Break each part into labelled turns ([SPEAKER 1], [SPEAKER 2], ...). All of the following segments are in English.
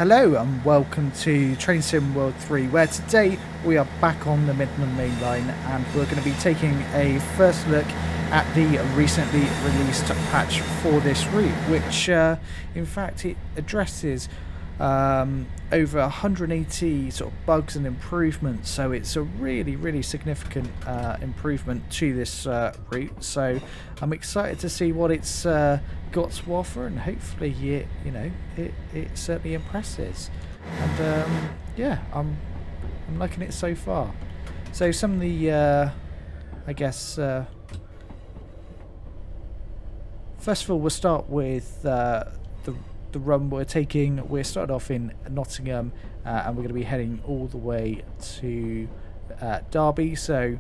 [SPEAKER 1] Hello and welcome to Train Sim World 3, where today we are back on the Midland Main Line and we're going to be taking a first look at the recently released patch for this route, which in fact it addresses over 180 sort of bugs and improvements, so it's a really significant improvement to this route. So I'm excited to see what it's got to offer, and hopefully it certainly impresses. And yeah, I'm liking it so far. So some of the I guess first of all we'll start with the run we're taking. We're started off in Nottingham and we're going to be heading all the way to Derby. So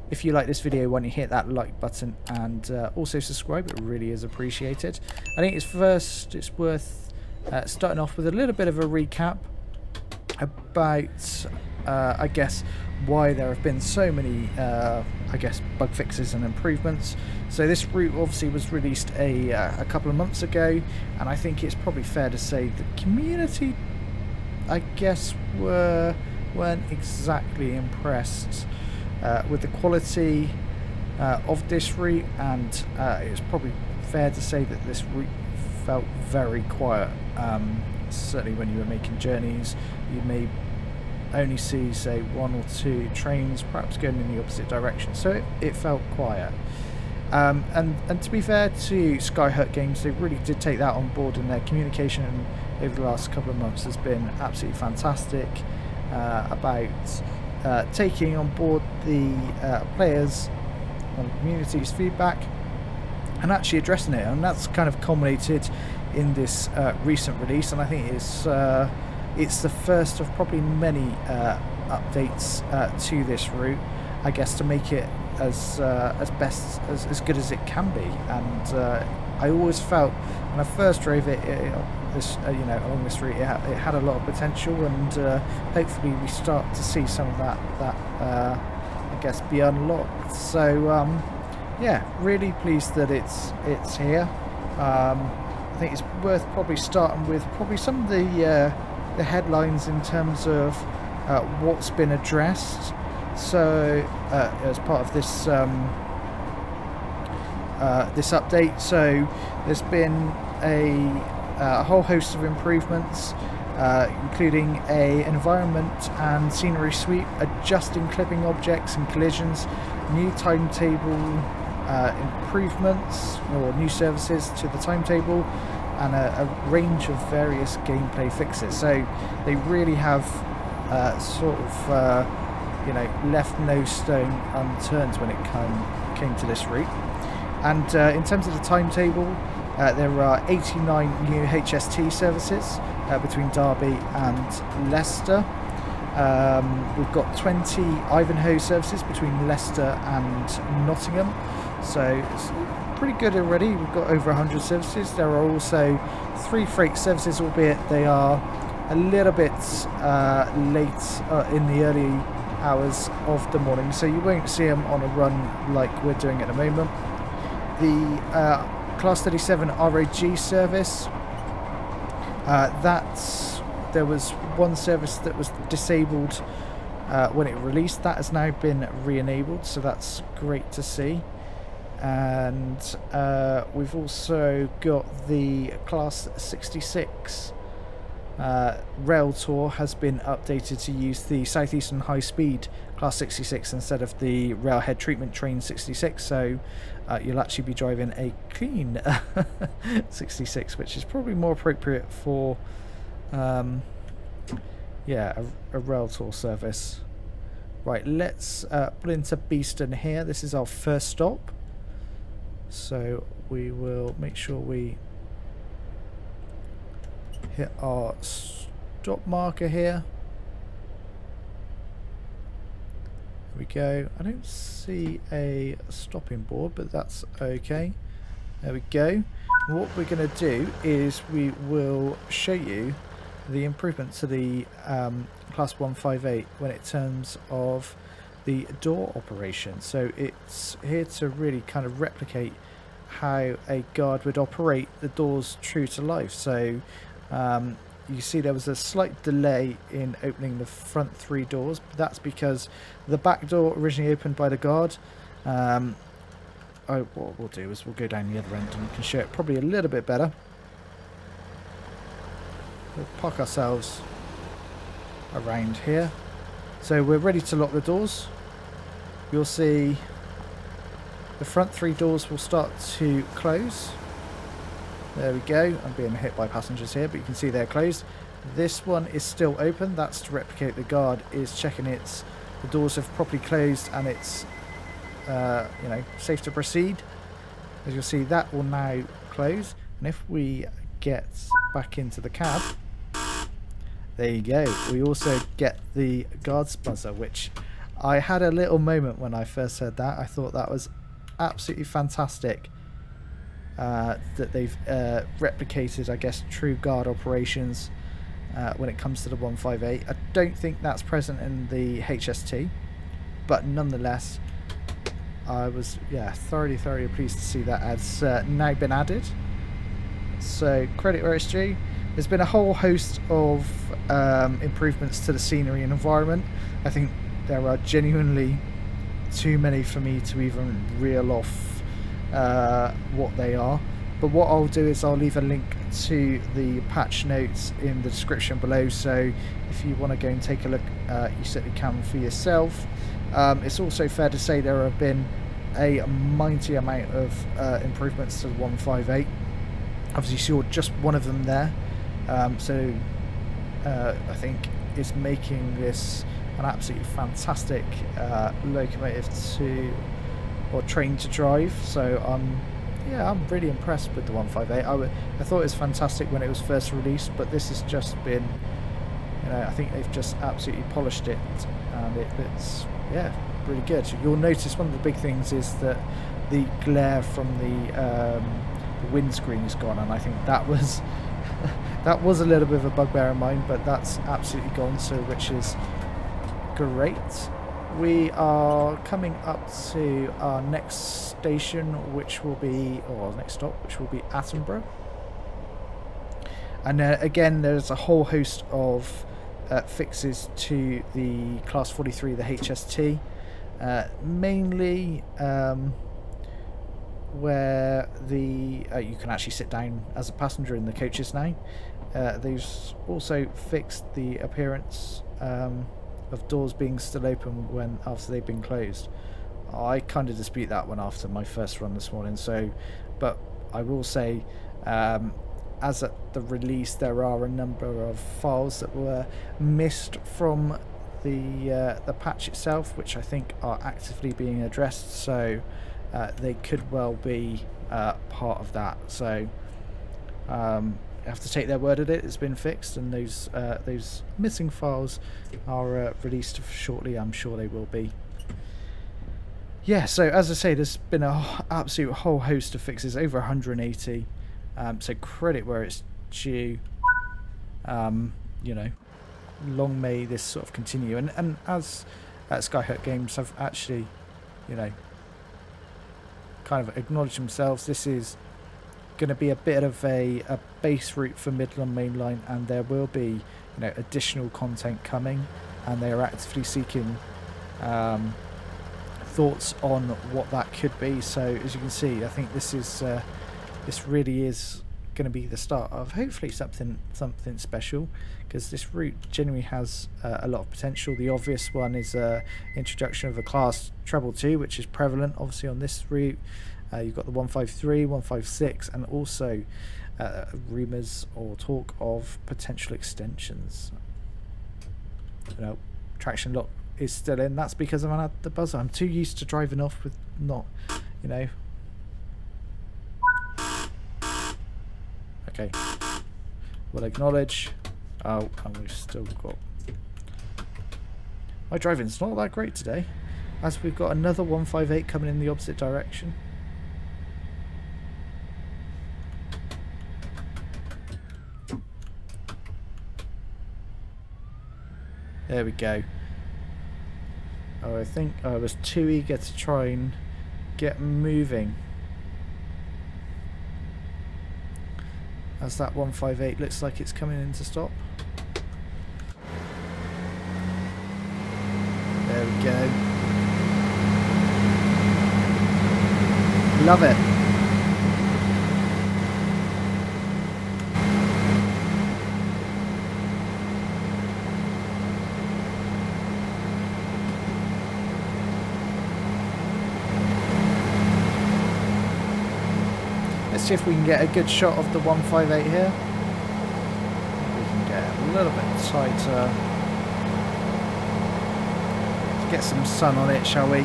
[SPEAKER 1] if you like this video, why don't you hit that like button and also subscribe, it really is appreciated. I think it's worth starting off with a little bit of a recap about I guess why there have been so many I guess bug fixes and improvements. So this route obviously was released a couple of months ago, and I think it's probably fair to say the community, I guess, weren't exactly impressed with the quality of this route, and it's probably fair to say that this route felt very quiet. Certainly when you were making journeys, you may only see, say, one or two trains perhaps going in the opposite direction, so it felt quiet. And to be fair to Skyhut Games, they really did take that on board, and their communication over the last couple of months has been absolutely fantastic about taking on board the players and the community's feedback and actually addressing it, and that's kind of culminated in this recent release. And I think it's the first of probably many updates to this route, I guess, to make it as good as it can be. And I always felt when I first drove it, along this route, it had a lot of potential, and hopefully we start to see some of that I guess be unlocked. So yeah, really pleased that it's here. I think it's worth probably starting with probably some of the headlines in terms of what's been addressed. So as part of this this update, so there's been a whole host of improvements, including an environment and scenery sweep, adjusting clipping objects and collisions, new timetable improvements or new services to the timetable, and a range of various gameplay fixes. So they really have sort of left no stone unturned when it came to this route. And in terms of the timetable, there are 89 new HST services between Derby and Leicester. We've got 20 Ivanhoe services between Leicester and Nottingham, so it's pretty good already. We've got over 100 services. There are also 3 freight services, albeit they are a little bit late in the early hours of the morning, so you won't see them on a run like we're doing at the moment. The Class 37 ROG service, there was one service that was disabled when it released. That has now been re-enabled, so that's great to see. And we've also got the Class 66 rail tour has been updated to use the Southeastern High Speed Class 66 instead of the Railhead Treatment Train 66, so you'll actually be driving a clean 66, which is probably more appropriate for yeah, a rail tour service. Right, let's pull into Beeston here. This is our first stop, so we will make sure we hit our stop marker here. There we go. I don't see a stopping board, but that's okay. There we go. What we're going to do is we will show you the improvement to the Class 158 when it terms of the door operation. So it's here to really kind of replicate how a guard would operate the doors true to life. So you see there was a slight delay in opening the front 3 doors. But that's because the back door originally opened by the guard. What we'll do is we'll go down the other end and we can show it probably a little bit better. We'll park ourselves around here. So we're ready to lock the doors. You'll see the front 3 doors will start to close. There we go. I'm being hit by passengers here, but you can see they're closed. This one is still open. That's to replicate the guard is checking the doors have properly closed and it's you know, safe to proceed. As you'll see, that will now close. And if we get back into the cab, there you go. We also get the guard's buzzer, which I had a little moment when I first heard that. I thought that was absolutely fantastic. That they've replicated, I guess, true guard operations when it comes to the 158. I don't think that's present in the HST, but nonetheless, I was thoroughly pleased to see that has now been added. So credit where it's due. There's been a whole host of improvements to the scenery and environment. I think there are genuinely too many for me to even reel off what they are. But what I'll do is I'll leave a link to the patch notes in the description below, so if you want to go and take a look, you certainly can for yourself. It's also fair to say there have been a mighty amount of improvements to the 158. Obviously you saw just one of them there, so I think it's making this an absolutely fantastic locomotive or train to drive. So I'm really impressed with the 158. I thought it was fantastic when it was first released, but this has just been, you know, I think they've just absolutely polished it, and it's really good. You'll notice one of the big things is that the glare from the windscreen is gone, and I think that was that was a little bit of a bugbear of mine, but that's absolutely gone, so which is great. We are coming up to our next station, which will be, or next stop, which will be Attenborough. And again, there's a whole host of fixes to the Class 43, the HST, mainly where you can actually sit down as a passenger in the coaches now. They've also fixed the appearance of doors being still open after they've been closed. I kind of dispute that one after my first run this morning. So, but I will say, as at the release, there are a number of files that were missed from the patch itself, which I think are actively being addressed. So they could well be part of that. So I have to take their word at it. It's been fixed, and those missing files are released shortly. I'm sure they will be. Yeah, so as I say, there's been an absolute whole host of fixes, over 180. So credit where it's due. You know, long may this sort of continue. And as Skyhook Games have actually, you know, kind of acknowledged themselves, this is going to be a bit of a base route for Midland Main Line, and there will be, you know, additional content coming, and they are actively seeking thoughts on what that could be. So as you can see, I think this is this really is going to be the start of hopefully something special, because this route genuinely has a lot of potential. The obvious one is introduction of a class treble 2, which is prevalent obviously on this route. You've got the 153, 156, and also rumours or talk of potential extensions. You know, traction lock is still in. That's because I've had the buzzer. I'm too used to driving off with not, you know. Okay, we'll acknowledge. Oh, and we've still got. My driving's not that great today, as we've got another 158 coming in the opposite direction. There we go. Oh, I think I was too eager to try and get moving. as that 158 looks like it's coming in to stop. There we go. Love it. Let's see if we can get a good shot of the 158 here. We can get a little bit tighter. Let's get some sun on it, shall we?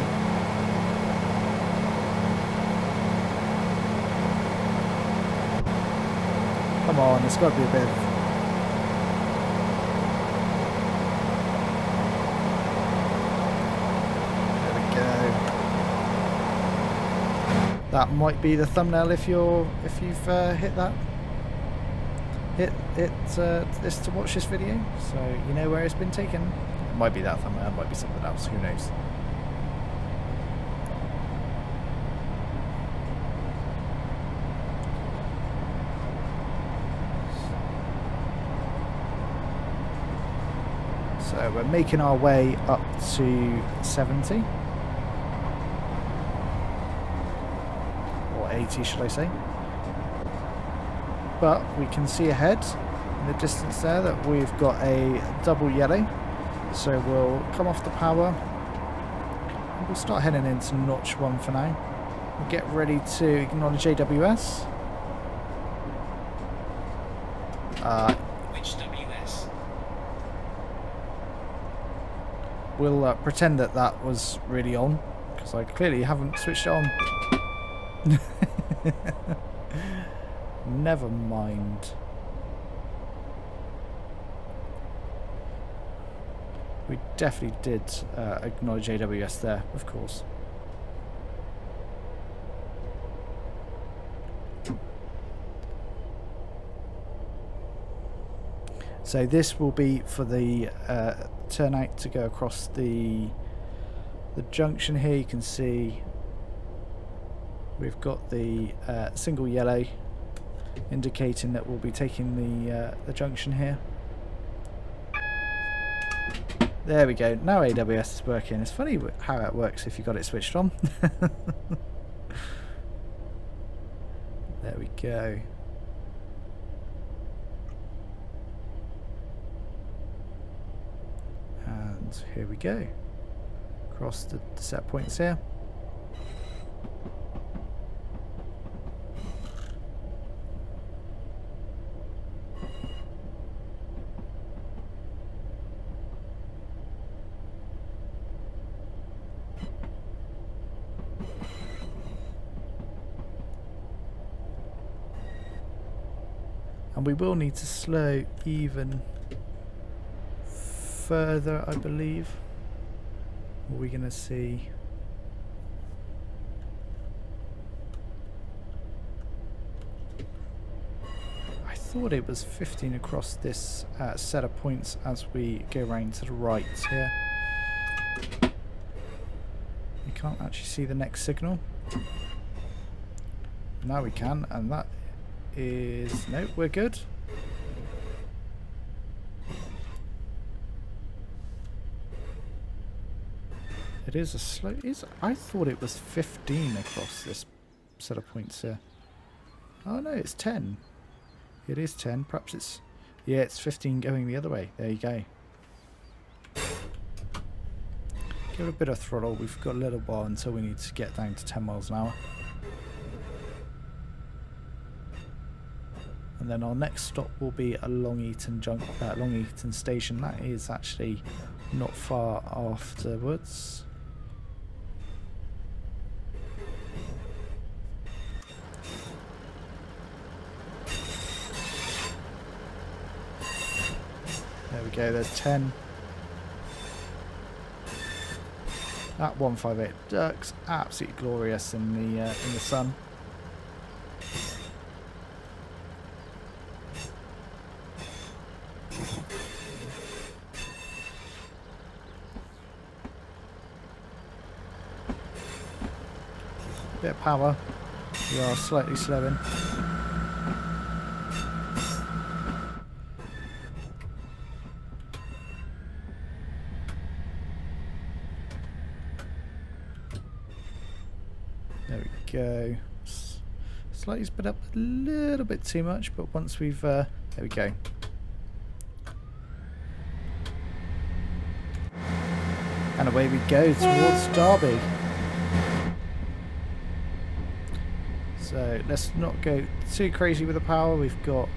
[SPEAKER 1] Come on, there's got to be a bit of... There we go. That might be the thumbnail if you've hit that. Hit this to watch this video, so you know where it's been taken. It might be that thumbnail, it might be something else, who knows. So we're making our way up to 70. Or 80 should I say. But we can see ahead in the distance there that we've got a double yellow. So we'll come off the power. And we'll start heading into notch 1 for now. We'll get ready to acknowledge AWS.
[SPEAKER 2] Which WS?
[SPEAKER 1] We'll pretend that that was really on, because I clearly haven't switched it on. Never mind. We definitely did acknowledge AWS there, of course. So this will be for the turnout to go across the junction here. You can see we've got the single yellow indicating that we'll be taking the junction here. There we go. Now AWS is working. It's funny how it works if you got it switched on. There we go. And here we go. Across the set points here. And we will need to slow even further, I believe. What are we going to see? I thought it was 15 across this set of points as we go around to the right here. You can't actually see the next signal. Now we can, and that is... no, we're good. It is a slow... I thought it was 15 across this set of points here. Oh no, it's 10. It is 10. Perhaps it's... yeah, it's 15 going the other way. There you go. Give it a bit of throttle. We've got a little while until we need to get down to 10 miles an hour. And then our next stop will be a Long Eaton station. That is actually not far afterwards. There we go, there's 10. That 158 looks absolutely glorious in the sun. Bit of power. We are slightly slowing. There we go. Slightly sped up a little bit too much, but once we've there we go. And away we go towards Derby. So let's not go too crazy with the power. We've got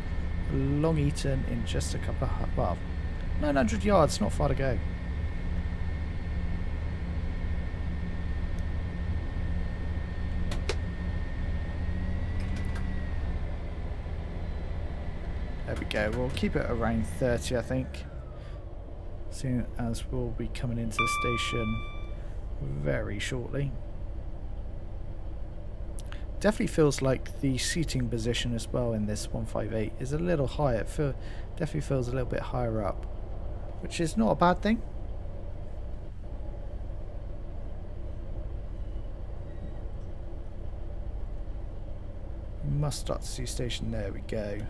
[SPEAKER 1] Long Eaton in just a couple of, well, 900 yards, not far to go. There we go. We'll keep it around 30, I think. Soon as we'll be coming into the station very shortly. Definitely feels like the seating position as well in this 158 is a little higher. It definitely feels a little bit higher up, which is not a bad thing. We must start to see station. There we go.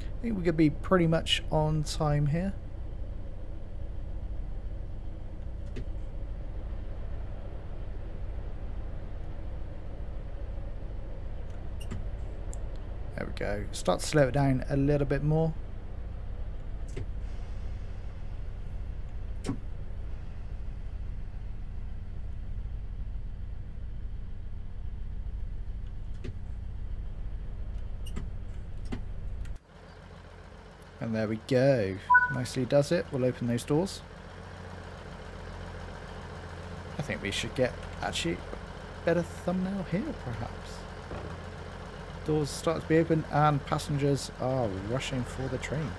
[SPEAKER 1] I think we could be pretty much on time here. There we go. Start to slow it down a little bit more. And there we go. Nicely does it. We'll open those doors. I think we should get actually a better thumbnail here, perhaps. Doors start to be open and passengers are rushing for the train.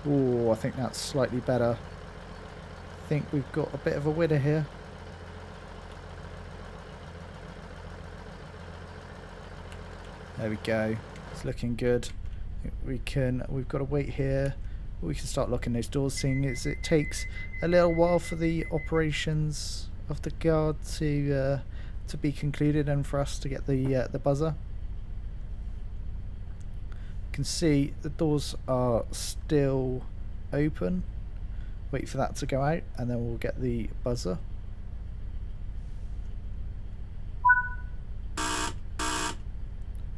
[SPEAKER 1] Oh, I think that's slightly better. I think we've got a bit of a winner here. There we go. It's looking good. We've got to wait here. We can start locking those doors, seeing as it takes a little while for the operations of the guard to be concluded and for us to get the buzzer. You can see the doors are still open. Wait for that to go out and then we'll get the buzzer.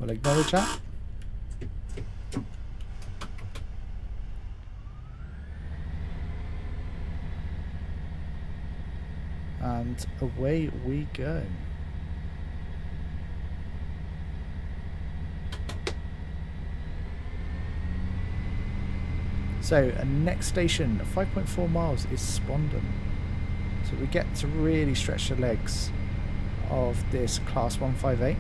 [SPEAKER 1] We'll acknowledge that. And away we go. So, next station, 5.4 miles, is Spondon. So we get to really stretch the legs of this Class 158.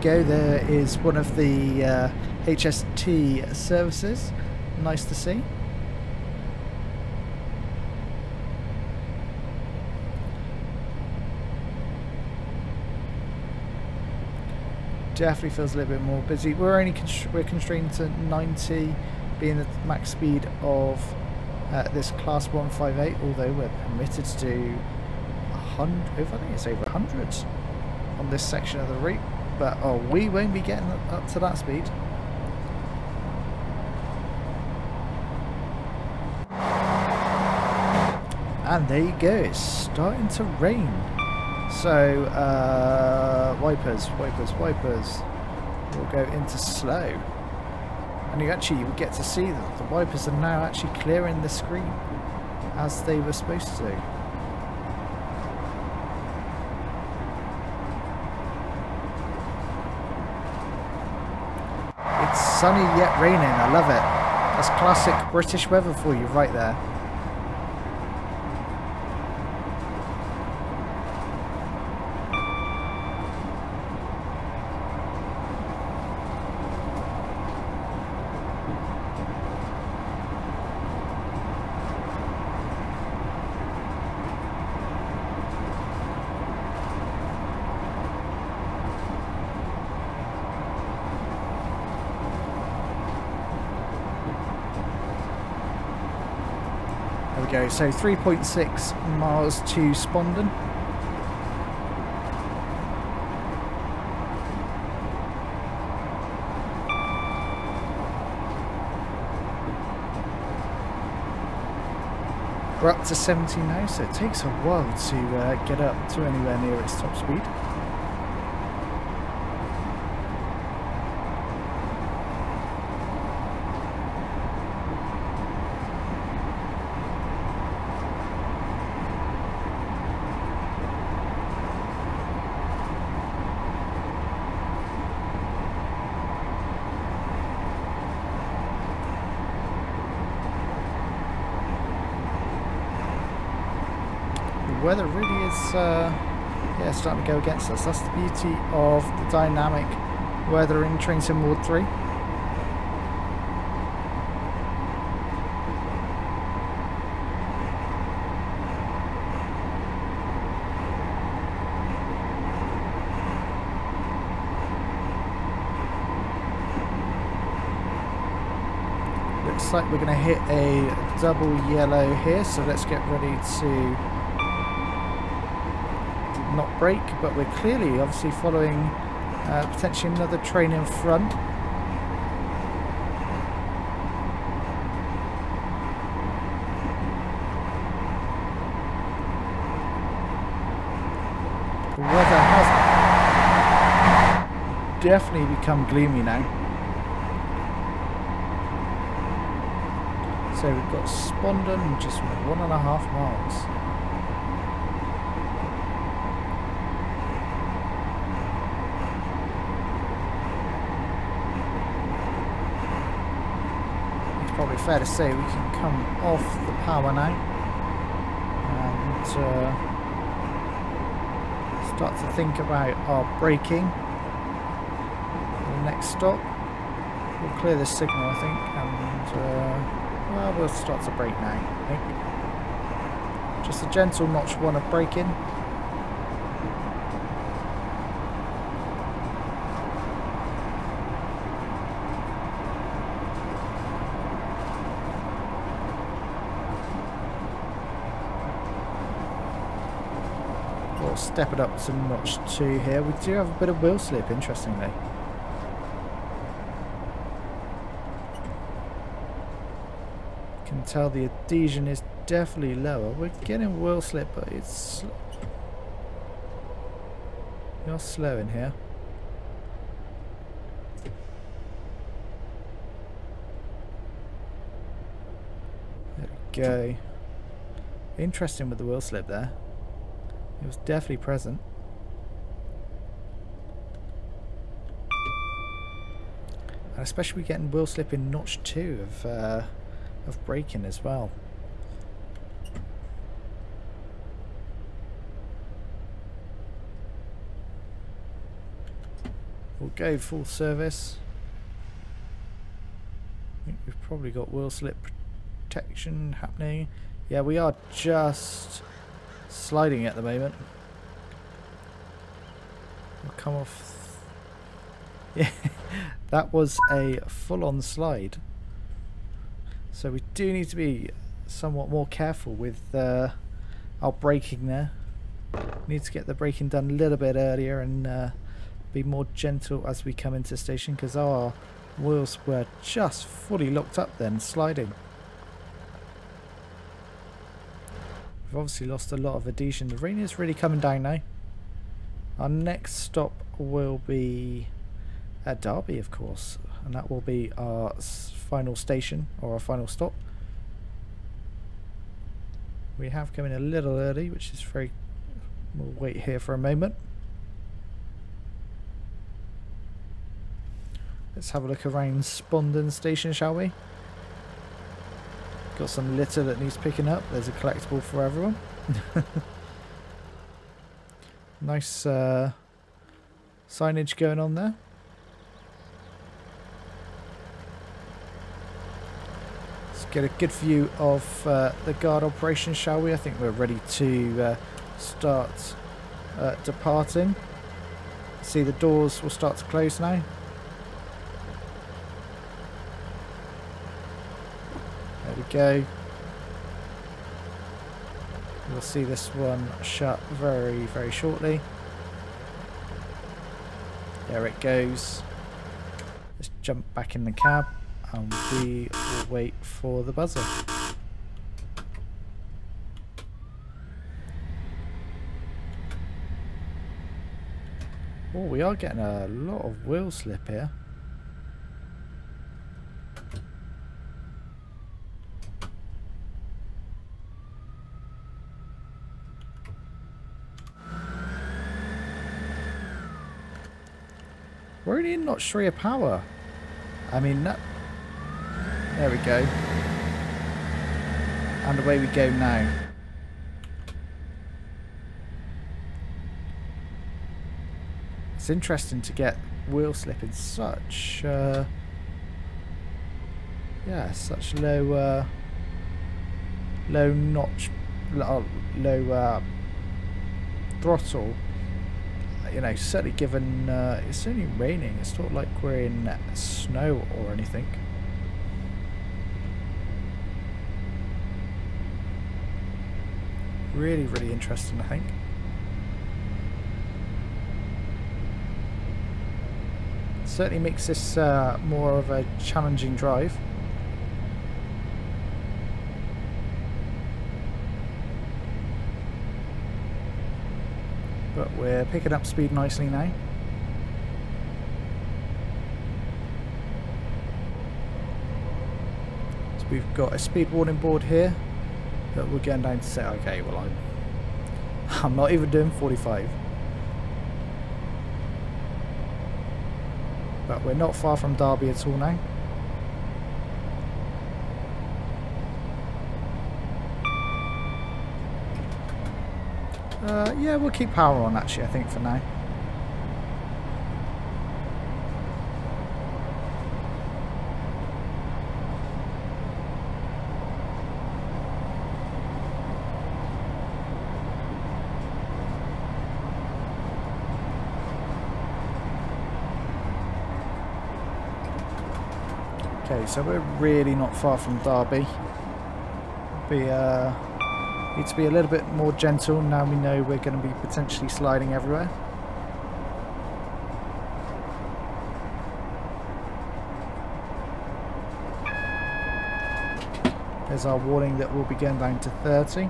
[SPEAKER 1] Go, there is one of the HST services. Nice to see. Definitely feels a little bit more busy. We're constrained to 90 being the max speed of this Class 158, although we're permitted to do 100. I think it's over 100 on this section of the route. But oh, we won't be getting up to that speed. And there you go, it's starting to rain. So wipers. We'll go into slow. And you will get to see that the wipers are now actually clearing the screen as they were supposed to. Sunny yet raining, I love it. That's classic British weather for you right there. There we go, so 3.6 miles to Spondon. We're up to 70 now, so it takes a while to get up to anywhere near its top speed. The weather really is yeah, starting to go against us. That's the beauty of the dynamic weather in Train Sim World 3. Looks like we're going to hit a double yellow here, so let's get ready to not brake, but we're clearly obviously following potentially another train in front. The weather has definitely become gloomy now. So we've got Spondon just 1.5 miles. Probably fair to say we can come off the power now and start to think about our braking. The next stop, we'll clear this signal, I think, and well, we'll start to brake now, I think. Just a gentle notch one of braking. We'll step it up to notch 2 here. We do have a bit of wheel slip, interestingly. You can tell the adhesion is definitely lower. We're getting wheel slip, but it's... You're slow in here. There we go. Interesting with the wheel slip there. It was definitely present. And especially getting wheel slip in notch 2 of braking as well. We'll go full service. I think we've probably got wheel slip protection happening. Yeah, we are just sliding at the moment. We'll come off. Yeah, that was a full-on slide. So we do need to be somewhat more careful with our braking there. Need to get the braking done a little bit earlier and be more gentle as we come into the station, because our wheels were just fully locked up then, sliding. We've obviously lost a lot of adhesion. The rain is really coming down now. Our next stop will be at Derby, of course, and that will be our final station, or our final stop. We have come in a little early, which is very... We'll wait here for a moment. Let's have a look around Spondon station, shall we? Got some litter that needs picking up. There's a collectible for everyone. Nice signage going on there. Let's get a good view of the guard operation, shall we? I think we're ready to start departing. See, the doors will start to close now. There we go. We'll see this one shut very, very shortly. There it goes. Let's jump back in the cab and we will wait for the buzzer. Oh, we are getting a lot of wheel slip here. We're only not sure of power. I mean, that... There we go. And away we go now. It's interesting to get wheel slip in such... yeah, such low... low notch... low throttle. You know, certainly given it's only raining, it's not like we're in snow or anything. Really, really interesting, I think. Certainly makes this more of a challenging drive. But we're picking up speed nicely now. So we've got a speed warning board here that we're going down to say, okay, well I'm not even doing 45. But we're not far from Derby at all now. Yeah, we'll keep power on actually, I think, for now. Okay, so we're really not far from Derby. Need to be a little bit more gentle now we know we're going to be potentially sliding everywhere. There's our warning that we'll be going down to 30.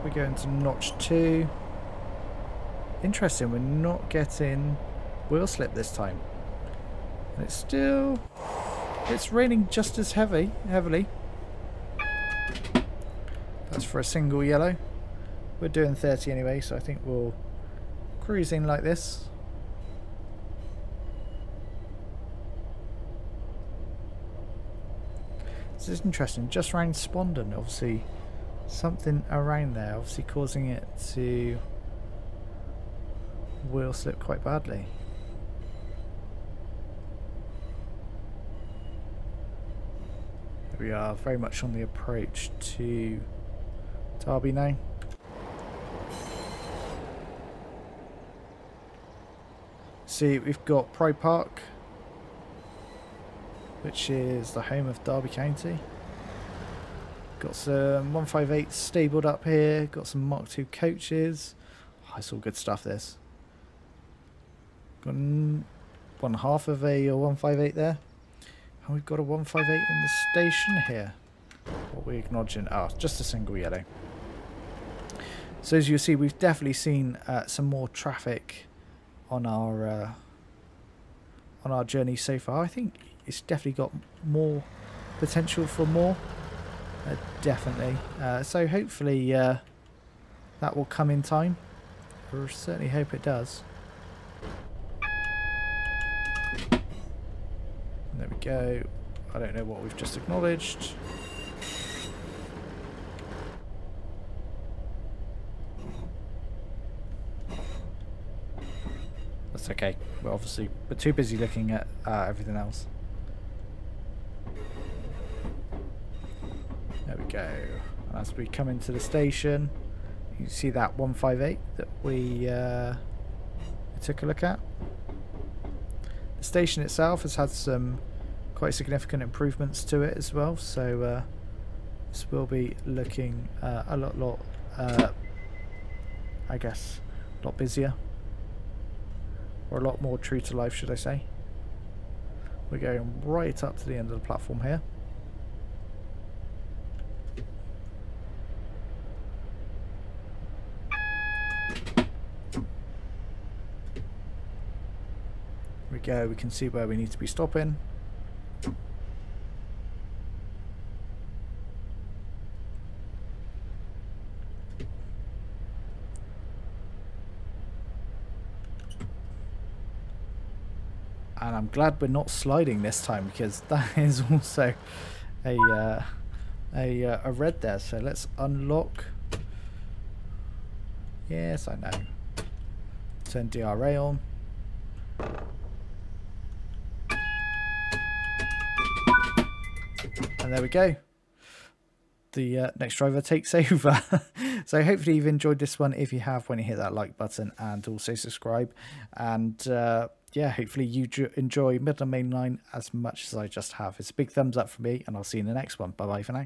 [SPEAKER 1] We're going to notch 2. Interesting, we're not getting wheel slip this time. And it's still... it's raining just as heavily. That's for a single yellow. We're doing 30 anyway, so I think we'll cruise in like this. This is interesting, just around Spondon, obviously something around there, obviously causing it to wheel slip quite badly. We are very much on the approach to Derby now. See, we've got Pride Park, which is the home of Derby County. Got some 158 stabled up here, got some Mark II coaches. Oh, it's all good stuff, this. Got one half of a 158 there. And we've got a 158 in the station here. What are we acknowledging? Ah, just a single yellow. So as you see, we've definitely seen some more traffic on our journey so far. I think it's definitely got more potential for more. Definitely. So hopefully that will come in time. I certainly hope it does. There we go. I don't know what we've just acknowledged. That's okay. We're obviously too busy looking at everything else. There we go. And as we come into the station, you see that 158 that we took a look at. The station itself has had some quite significant improvements to it as well. So this will be looking a lot I guess a lot busier, or a lot more true to life, should I say. We're going right up to the end of the platform here. We go, we can see where we need to be stopping. And I'm glad we're not sliding this time, because that is also a red there. So let's unlock. Yes, I know. Turn DRA on. And there we go. The next driver takes over. So hopefully you've enjoyed this one. If you have, when you hit that like button and also subscribe. And yeah, hopefully you enjoy Midland Main Line as much as I just have. It's a big thumbs up for me, and I'll see you in the next one. Bye bye for now.